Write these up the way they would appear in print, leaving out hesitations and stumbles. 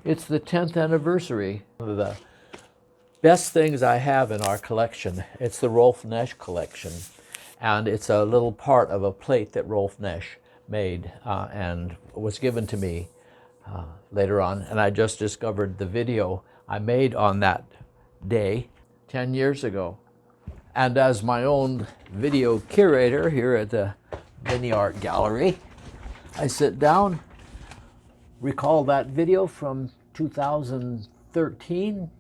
It's the 10th anniversary. One of the best things I have in our collection. It's the Rolf Nesch collection. And it's a little part of a plate that Rolf Nesch made and was given to me later on. And I just discovered the video I made on that day 10 years ago. And as my own video curator here at the Mini Art Gallery, I sit down, recall that video from 2013,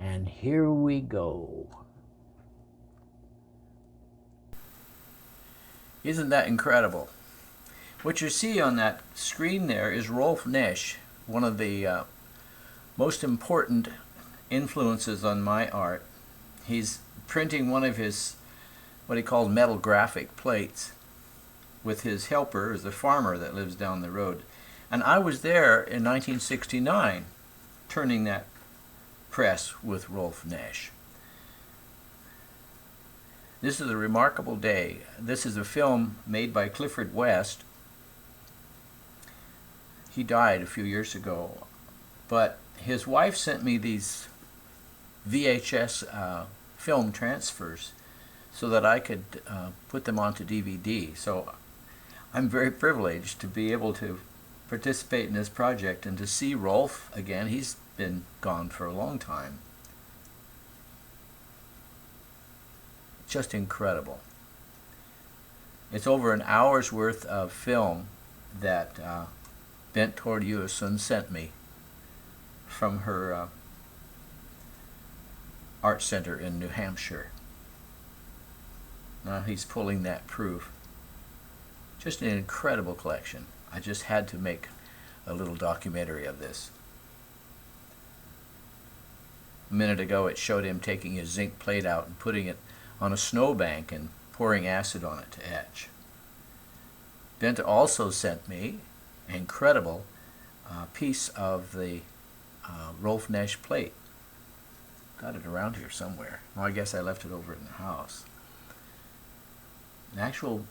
and here we go. Isn't that incredible? What you see on that screen there is Rolf Nesch, one of the most important influences on my art. He's printing one of his, what he called metal graphic plates, with his helper, as a farmer that lives down the road. And I was there in 1969 turning that press with Rolf Nesch. This is a remarkable day. This is a film made by Clifford West. He died a few years ago, but his wife sent me these VHS film transfers so that I could put them onto DVD. So I'm very privileged to be able to participate in this project and to see Rolf again. He's been gone for a long time. Just incredible. It's over an hour's worth of film that Bente Torjusen sent me from her art center in New Hampshire. Now he's pulling that proof. Just an incredible collection. I just had to make a little documentary of this. A minute ago it showed him taking his zinc plate out and putting it on a snowbank and pouring acid on it to etch. Bente also sent me an incredible piece of the Rolf Nesch plate. Got it around here somewhere. Well, I guess I left it over in the house. An actual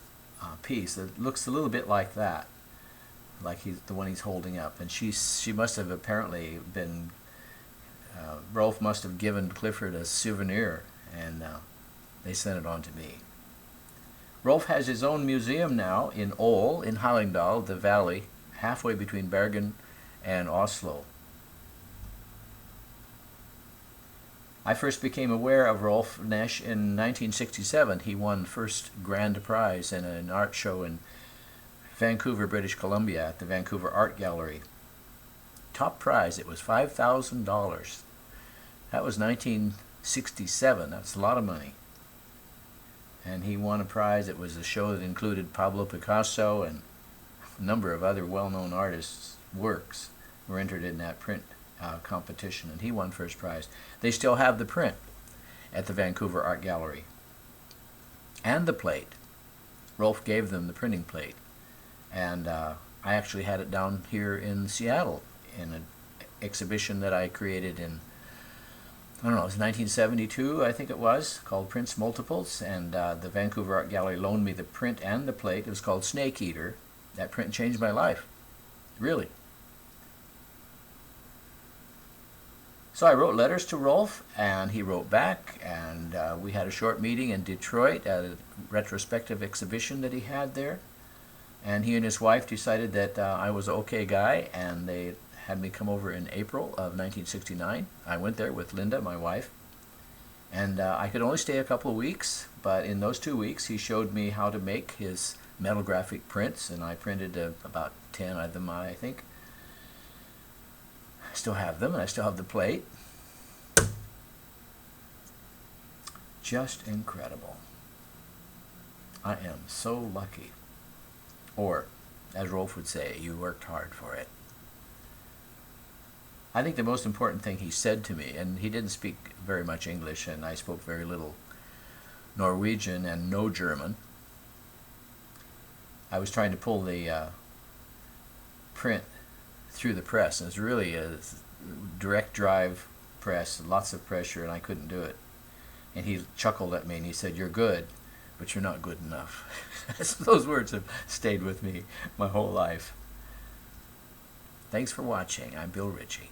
piece that looks a little bit like that, like the one he's holding up. And she must have apparently been, Rolf must have given Clifford a souvenir, and they sent it on to me. Rolf has his own museum now in Ål, in Hallingdal, the valley, halfway between Bergen and Oslo. I first became aware of Rolf Nesch in 1967. He won first grand prize in an art show in Vancouver, British Columbia at the Vancouver Art Gallery. Top prize, it was $5,000. That was 1967. That's a lot of money. And he won a prize. It was a show that included Pablo Picasso and a number of other well-known artists' works were entered in that print competition, and he won first prize. They still have the print at the Vancouver Art Gallery. And the plate. Rolf gave them the printing plate. And I actually had it down here in Seattle in an exhibition that I created in, I don't know, it was 1972, I think it was, called Prints Multiples, and the Vancouver Art Gallery loaned me the print and the plate. It was called Snake Eater. That print changed my life, really. So I wrote letters to Rolf, and he wrote back, and we had a short meeting in Detroit at a retrospective exhibition that he had there. And he and his wife decided that I was an okay guy, and they had me come over in April of 1969. I went there with Lynda, my wife, and I could only stay a couple of weeks, but in those 2 weeks he showed me how to make his metal graphic prints, and I printed about 10 of them, I think. I still have them, and I still have the plate. Just incredible. I am so lucky. Or, as Rolf would say, you worked hard for it. I think the most important thing he said to me, and he didn't speak very much English, and I spoke very little Norwegian and no German. I was trying to pull the print through the press, and it was really a direct drive press, lots of pressure, and I couldn't do it. And he chuckled at me and he said, "You're good, but you're not good enough." So those words have stayed with me my whole life. Thanks for watching. I'm Bill Ritchie.